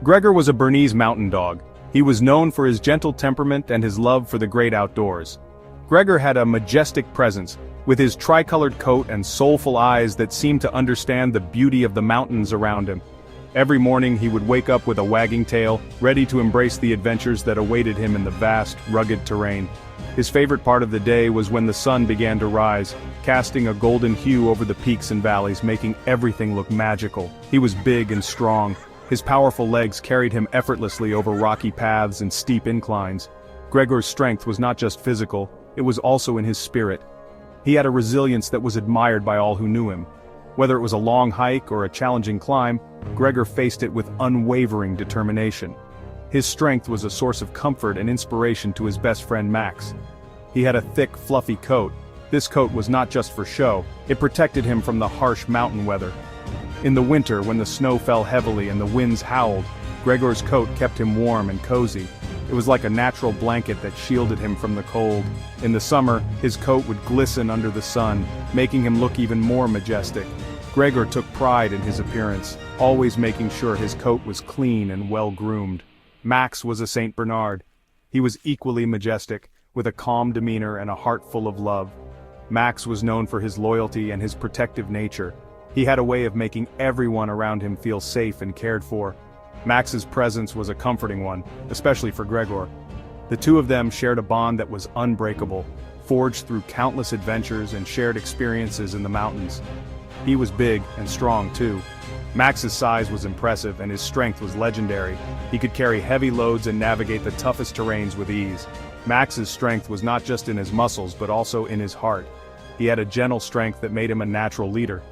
Gregor was a Bernese mountain dog. He was known for his gentle temperament and his love for the great outdoors. Gregor had a majestic presence, with his tricolored coat and soulful eyes that seemed to understand the beauty of the mountains around him. Every morning he would wake up with a wagging tail, ready to embrace the adventures that awaited him in the vast, rugged terrain. His favorite part of the day was when the sun began to rise, casting a golden hue over the peaks and valleys, making everything look magical. He was big and strong. His powerful legs carried him effortlessly over rocky paths and steep inclines. Gregor's strength was not just physical, it was also in his spirit. He had a resilience that was admired by all who knew him. Whether it was a long hike or a challenging climb, Gregor faced it with unwavering determination. His strength was a source of comfort and inspiration to his best friend Max. He had a thick, fluffy coat. This coat was not just for show, it protected him from the harsh mountain weather. In the winter, when the snow fell heavily and the winds howled, Gregor's coat kept him warm and cozy. It was like a natural blanket that shielded him from the cold. In the summer, his coat would glisten under the sun, making him look even more majestic. Gregor took pride in his appearance, always making sure his coat was clean and well-groomed. Max was a Saint Bernard. He was equally majestic, with a calm demeanor and a heart full of love. Max was known for his loyalty and his protective nature. He had a way of making everyone around him feel safe and cared for. Max's presence was a comforting one, especially for Gregor. The two of them shared a bond that was unbreakable, forged through countless adventures and shared experiences in the mountains. He was big and strong too. Max's size was impressive and his strength was legendary. He could carry heavy loads and navigate the toughest terrains with ease. Max's strength was not just in his muscles but also in his heart. He had a gentle strength that made him a natural leader.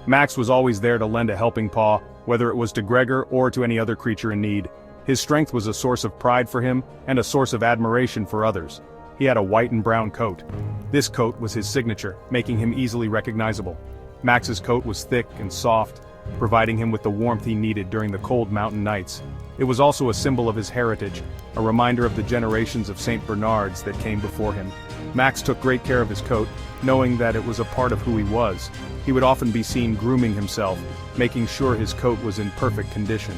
Max was always there to lend a helping paw, whether it was to Gregor or to any other creature in need. His strength was a source of pride for him and a source of admiration for others. He had a white and brown coat. This coat was his signature, making him easily recognizable. Max's coat was thick and soft, providing him with the warmth he needed during the cold mountain nights. It was also a symbol of his heritage, a reminder of the generations of Saint Bernards that came before him. Max took great care of his coat, knowing that it was a part of who he was. He would often be seen grooming himself, making sure his coat was in perfect condition.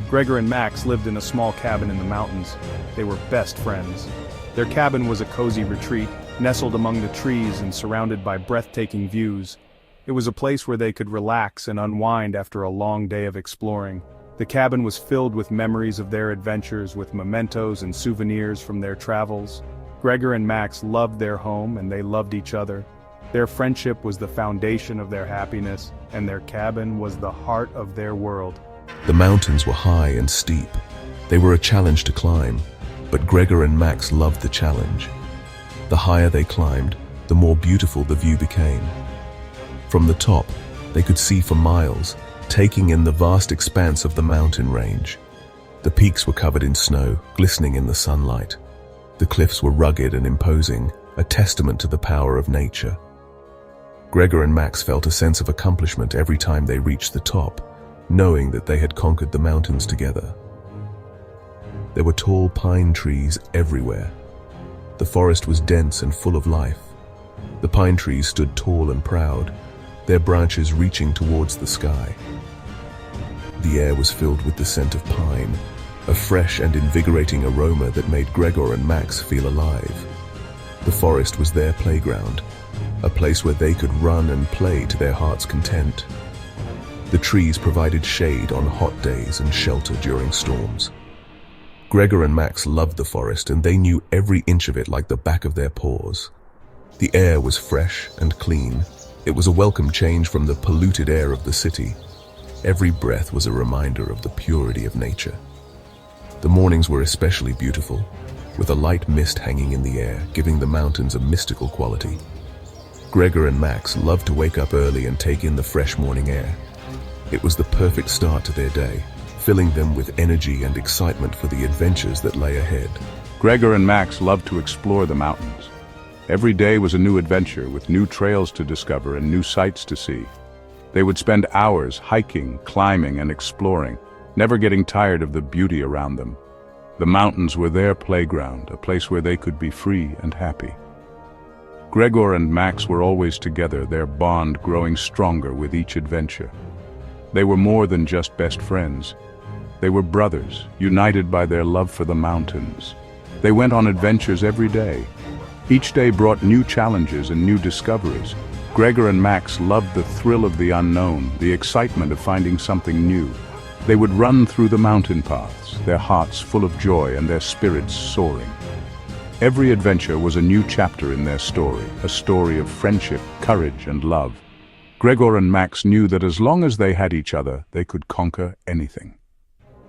Gregor and Max lived in a small cabin in the mountains. They were best friends. Their cabin was a cozy retreat, nestled among the trees and surrounded by breathtaking views. It was a place where they could relax and unwind after a long day of exploring. The cabin was filled with memories of their adventures, with mementos and souvenirs from their travels. Gregor and Max loved their home and they loved each other. Their friendship was the foundation of their happiness, and their cabin was the heart of their world. The mountains were high and steep. They were a challenge to climb, but Gregor and Max loved the challenge. The higher they climbed, the more beautiful the view became. From the top, they could see for miles, taking in the vast expanse of the mountain range. The peaks were covered in snow, glistening in the sunlight. The cliffs were rugged and imposing, a testament to the power of nature. Gregor and Max felt a sense of accomplishment every time they reached the top, knowing that they had conquered the mountains together. There were tall pine trees everywhere. The forest was dense and full of life. The pine trees stood tall and proud, their branches reaching towards the sky. The air was filled with the scent of pine, a fresh and invigorating aroma that made Gregor and Max feel alive. The forest was their playground, a place where they could run and play to their heart's content. The trees provided shade on hot days and shelter during storms. Gregor and Max loved the forest, and they knew every inch of it like the back of their paws. The air was fresh and clean. It was a welcome change from the polluted air of the city. Every breath was a reminder of the purity of nature. The mornings were especially beautiful, with a light mist hanging in the air, giving the mountains a mystical quality. Gregor and Max loved to wake up early and take in the fresh morning air. It was the perfect start to their day, filling them with energy and excitement for the adventures that lay ahead. Gregor and Max loved to explore the mountains. Every day was a new adventure, with new trails to discover and new sights to see. They would spend hours hiking, climbing, and exploring, never getting tired of the beauty around them. The mountains were their playground, a place where they could be free and happy. Gregor and Max were always together, their bond growing stronger with each adventure. They were more than just best friends. They were brothers, united by their love for the mountains. They went on adventures every day. Each day brought new challenges and new discoveries. Gregor and Max loved the thrill of the unknown, the excitement of finding something new. They would run through the mountain paths, their hearts full of joy and their spirits soaring. Every adventure was a new chapter in their story, a story of friendship, courage, and love. Gregor and Max knew that as long as they had each other, they could conquer anything.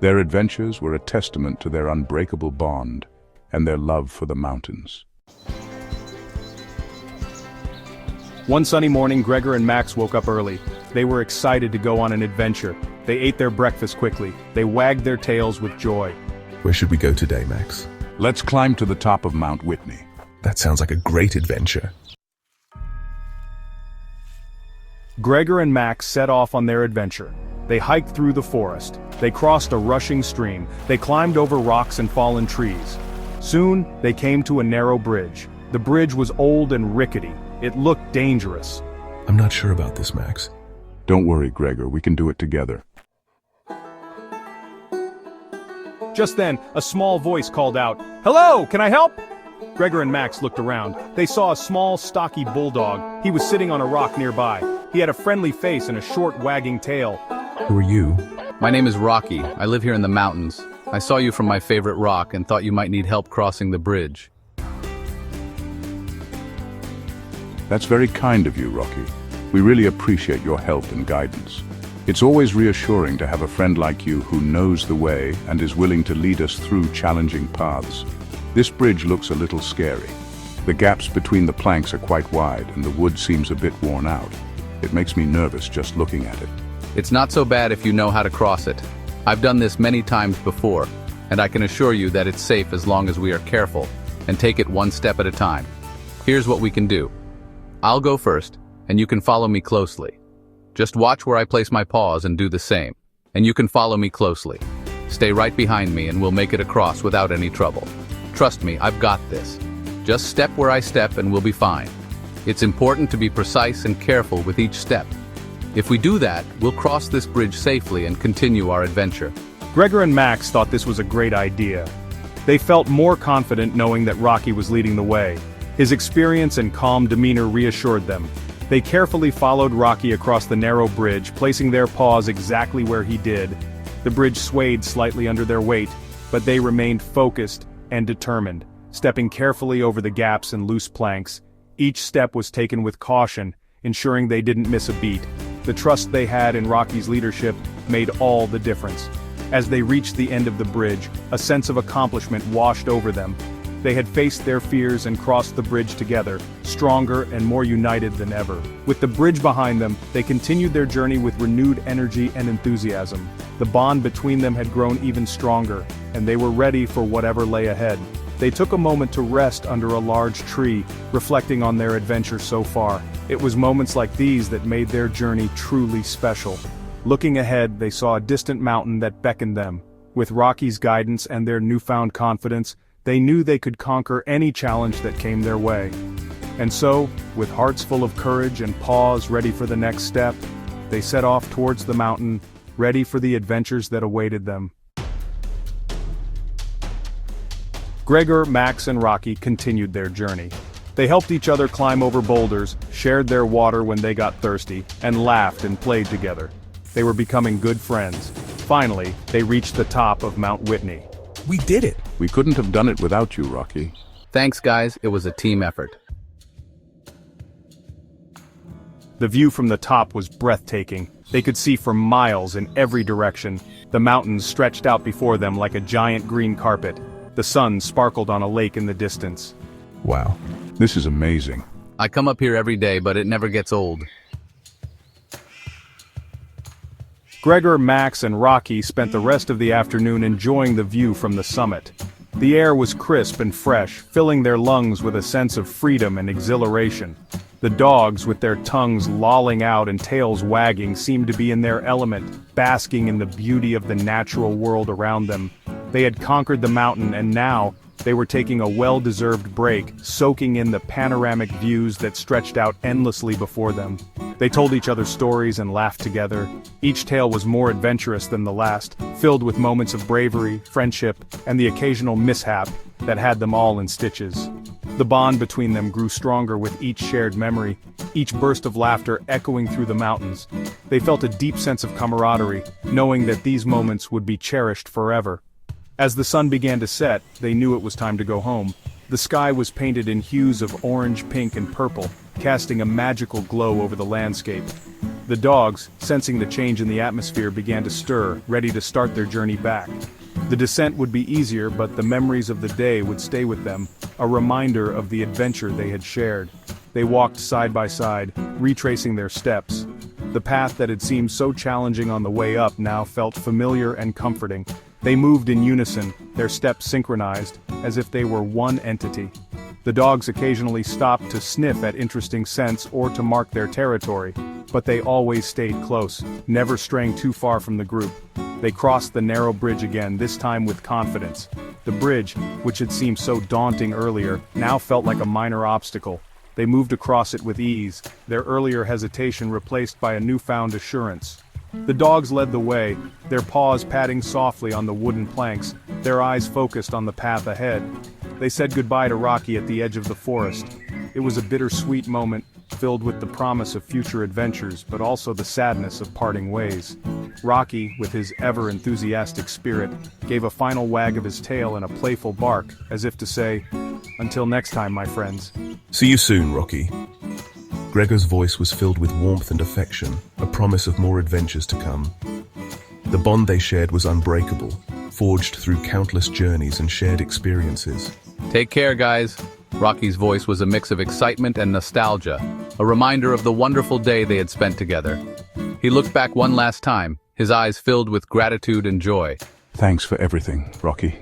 Their adventures were a testament to their unbreakable bond and their love for the mountains. One sunny morning, Gregor and Max woke up early. They were excited to go on an adventure. They ate their breakfast quickly. They wagged their tails with joy. Where should we go today, Max? Let's climb to the top of Mount Whitney. That sounds like a great adventure. Gregor and Max set off on their adventure. They hiked through the forest. They crossed a rushing stream. They climbed over rocks and fallen trees. Soon, they came to a narrow bridge. The bridge was old and rickety. It looked dangerous. I'm not sure about this, Max. Don't worry, Gregor, we can do it together. Just then, a small voice called out, "Hello, can I help?" Gregor and Max looked around. They saw a small, stocky bulldog. He was sitting on a rock nearby. He had a friendly face and a short, wagging tail. Who are you? My name is Rocky. I live here in the mountains. I saw you from my favorite rock and thought you might need help crossing the bridge. That's very kind of you, Rocky. We really appreciate your help and guidance. It's always reassuring to have a friend like you who knows the way and is willing to lead us through challenging paths. This bridge looks a little scary. The gaps between the planks are quite wide and the wood seems a bit worn out. It makes me nervous just looking at it. It's not so bad if you know how to cross it. I've done this many times before, and I can assure you that it's safe as long as we are careful and take it one step at a time. Here's what we can do. I'll go first, and you can follow me closely. Just watch where I place my paws and do the same, and you can follow me closely. Stay right behind me and we'll make it across without any trouble. Trust me, I've got this. Just step where I step and we'll be fine. It's important to be precise and careful with each step. If we do that, we'll cross this bridge safely and continue our adventure. Gregor and Max thought this was a great idea. They felt more confident knowing that Rocky was leading the way. His experience and calm demeanor reassured them. They carefully followed Rocky across the narrow bridge, placing their paws exactly where he did. The bridge swayed slightly under their weight, but they remained focused and determined, stepping carefully over the gaps and loose planks. Each step was taken with caution, ensuring they didn't miss a beat. The trust they had in Rocky's leadership made all the difference. As they reached the end of the bridge, a sense of accomplishment washed over them. They had faced their fears and crossed the bridge together, stronger and more united than ever. With the bridge behind them, they continued their journey with renewed energy and enthusiasm. The bond between them had grown even stronger, and they were ready for whatever lay ahead. They took a moment to rest under a large tree, reflecting on their adventure so far. It was moments like these that made their journey truly special. Looking ahead, they saw a distant mountain that beckoned them. With Rocky's guidance and their newfound confidence, they knew they could conquer any challenge that came their way. And so, with hearts full of courage and paws ready for the next step, they set off towards the mountain, ready for the adventures that awaited them. Gregor, Max, and Rocky continued their journey. They helped each other climb over boulders, shared their water when they got thirsty, and laughed and played together. They were becoming good friends. Finally, they reached the top of Mount Whitney. We did it! We couldn't have done it without you, Rocky. Thanks, guys. It was a team effort. The view from the top was breathtaking. They could see for miles in every direction. The mountains stretched out before them like a giant green carpet. The sun sparkled on a lake in the distance. Wow, this is amazing. I come up here every day, but it never gets old. Gregor, Max, and Rocky spent the rest of the afternoon enjoying the view from the summit. The air was crisp and fresh, filling their lungs with a sense of freedom and exhilaration. The dogs, with their tongues lolling out and tails wagging, seemed to be in their element, basking in the beauty of the natural world around them. They had conquered the mountain and now, They were taking a well-deserved break, soaking in the panoramic views that stretched out endlessly before them. They told each other stories and laughed together. Each tale was more adventurous than the last, filled with moments of bravery, friendship, and the occasional mishap that had them all in stitches. The bond between them grew stronger with each shared memory, each burst of laughter echoing through the mountains. They felt a deep sense of camaraderie, knowing that these moments would be cherished forever. As the sun began to set, they knew it was time to go home. The sky was painted in hues of orange, pink, and purple, casting a magical glow over the landscape. The dogs, sensing the change in the atmosphere, began to stir, ready to start their journey back. The descent would be easier, but the memories of the day would stay with them, a reminder of the adventure they had shared. They walked side by side, retracing their steps. The path that had seemed so challenging on the way up now felt familiar and comforting. They moved in unison, their steps synchronized, as if they were one entity. The dogs occasionally stopped to sniff at interesting scents or to mark their territory, but they always stayed close, never straying too far from the group. They crossed the narrow bridge again, this time with confidence. The bridge, which had seemed so daunting earlier, now felt like a minor obstacle. They moved across it with ease, their earlier hesitation replaced by a newfound assurance. The dogs led the way, their paws patting softly on the wooden planks, their eyes focused on the path ahead. They said goodbye to Rocky at the edge of the forest. It was a bittersweet moment, filled with the promise of future adventures but also the sadness of parting ways. Rocky, with his ever-enthusiastic spirit, gave a final wag of his tail and a playful bark, as if to say, "Until next time, my friends." See you soon, Rocky. Gregor's voice was filled with warmth and affection, a promise of more adventures to come. The bond they shared was unbreakable, forged through countless journeys and shared experiences. Take care, guys. Rocky's voice was a mix of excitement and nostalgia, a reminder of the wonderful day they had spent together. He looked back one last time, his eyes filled with gratitude and joy. Thanks for everything, Rocky.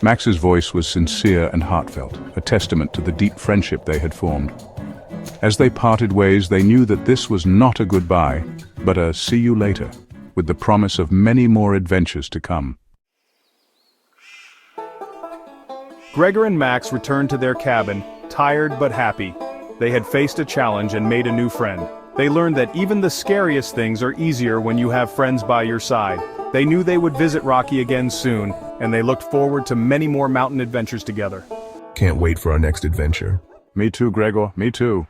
Max's voice was sincere and heartfelt, a testament to the deep friendship they had formed. As they parted ways, they knew that this was not a goodbye, but a see you later, with the promise of many more adventures to come. Gregor and Max returned to their cabin, tired but happy. They had faced a challenge and made a new friend. They learned that even the scariest things are easier when you have friends by your side. They knew they would visit Rocky again soon, and they looked forward to many more mountain adventures together. Can't wait for our next adventure. Me too, Gregor, me too.